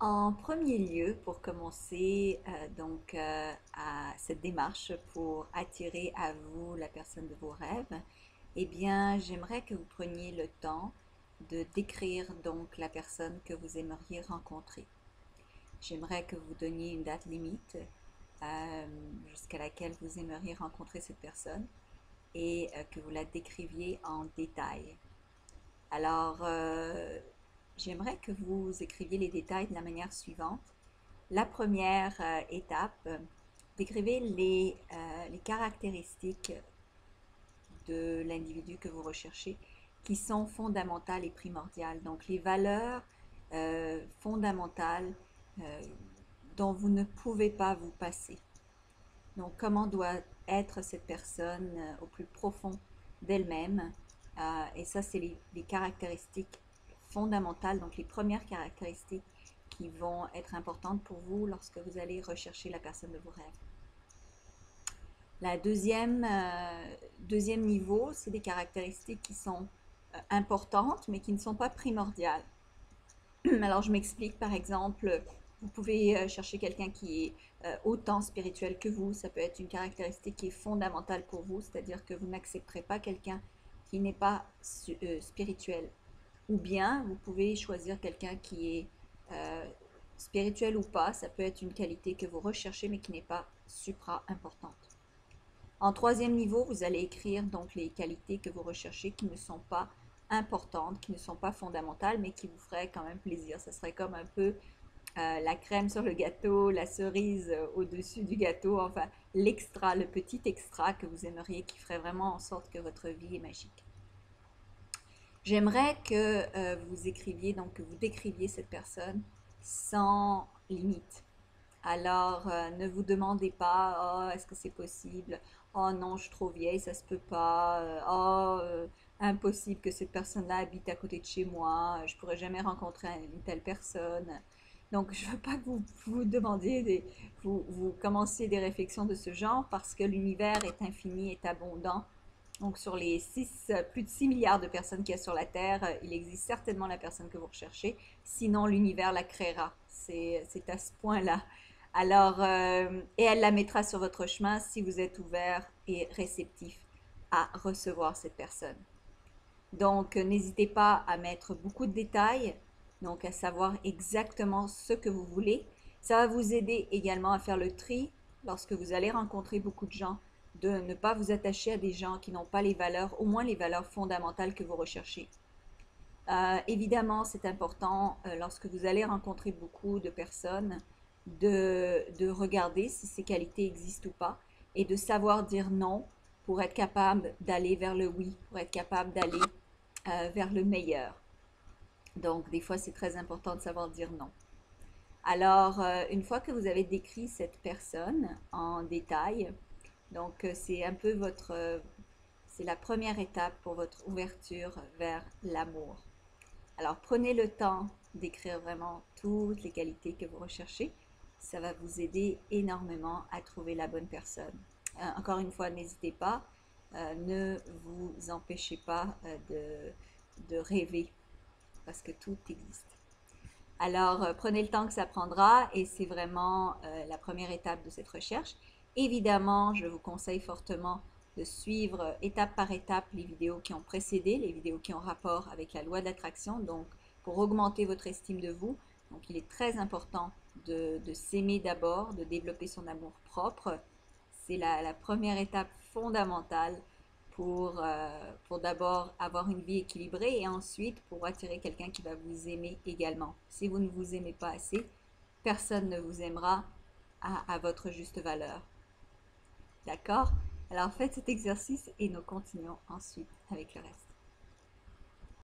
En premier lieu, pour commencer à cette démarche pour attirer à vous la personne de vos rêves, eh bien, j'aimerais que vous preniez le temps de décrire donc la personne que vous aimeriez rencontrer. J'aimerais que vous donniez une date limite euh, jusqu'à laquelle vous aimeriez rencontrer cette personne et que vous la décriviez en détail. Alors, j'aimerais que vous écriviez les détails de la manière suivante. La première étape, décrivez les caractéristiques de l'individu que vous recherchez qui sont fondamentales et primordiales. Donc, les valeurs fondamentales euh, dont vous ne pouvez pas vous passer. Donc, comment doit être cette personne au plus profond d'elle-même. Et ça, c'est les caractéristiques fondamentales, donc les premières caractéristiques qui vont être importantes pour vous lorsque vous allez rechercher la personne de vos rêves. La deuxième niveau, c'est des caractéristiques qui sont importantes, mais qui ne sont pas primordiales. Alors, je m'explique, par exemple, vous pouvez chercher quelqu'un qui est autant spirituel que vous. Ça peut être une caractéristique qui est fondamentale pour vous, c'est-à-dire que vous n'accepterez pas quelqu'un qui n'est pas spirituel. Ou bien, vous pouvez choisir quelqu'un qui est euh, spirituel ou pas. Ça peut être une qualité que vous recherchez, mais qui n'est pas supra-importante. En troisième niveau, vous allez écrire donc les qualités que vous recherchez qui ne sont pas importantes, qui ne sont pas fondamentales, mais qui vous feraient quand même plaisir. Ce serait comme un peu la crème sur le gâteau, la cerise au-dessus du gâteau, enfin l'extra, le petit extra que vous aimeriez qui ferait vraiment en sorte que votre vie est magique. J'aimerais que vous écriviez, donc que vous décriviez cette personne sans limite. Alors, ne vous demandez pas, oh, est-ce que c'est possible? Oh non, je suis trop vieille, ça se peut pas. Impossible que cette personne-là habite à côté de chez moi. Je pourrais jamais rencontrer une telle personne. Donc, je veux pas que vous demandiez vous commenciez des réflexions de ce genre parce que l'univers est infini, est abondant. Donc, sur les plus de 6 milliards de personnes qu'il y a sur la Terre, il existe certainement la personne que vous recherchez. Sinon, l'univers la créera. C'est à ce point-là. Alors, et elle la mettra sur votre chemin si vous êtes ouvert et réceptif à recevoir cette personne. Donc, n'hésitez pas à mettre beaucoup de détails, donc à savoir exactement ce que vous voulez. Ça va vous aider également à faire le tri lorsque vous allez rencontrer beaucoup de gens, de ne pas vous attacher à des gens qui n'ont pas les valeurs, au moins les valeurs fondamentales que vous recherchez. Évidemment, c'est important lorsque vous allez rencontrer beaucoup de personnes de regarder si ces qualités existent ou pas et de savoir dire non pour être capable d'aller vers le oui, pour être capable d'aller vers le meilleur. Donc, des fois, c'est très important de savoir dire non. Alors, une fois que vous avez décrit cette personne en détail, donc c'est un peu c'est la première étape pour votre ouverture vers l'amour. Alors, prenez le temps d'écrire vraiment toutes les qualités que vous recherchez. Ça va vous aider énormément à trouver la bonne personne. Encore une fois, n'hésitez pas, ne vous empêchez pas de rêver parce que tout existe. Alors, prenez le temps que ça prendra et c'est vraiment la première étape de cette recherche. Évidemment, je vous conseille fortement de suivre étape par étape les vidéos qui ont précédé, les vidéos qui ont rapport avec la loi de l'attraction, donc pour augmenter votre estime de vous. Donc, il est très important de s'aimer d'abord, de développer son amour propre. C'est la première étape fondamentale pour d'abord avoir une vie équilibrée et ensuite pour attirer quelqu'un qui va vous aimer également. Si vous ne vous aimez pas assez, personne ne vous aimera à votre juste valeur. D'accord? Alors faites cet exercice et nous continuons ensuite avec le reste.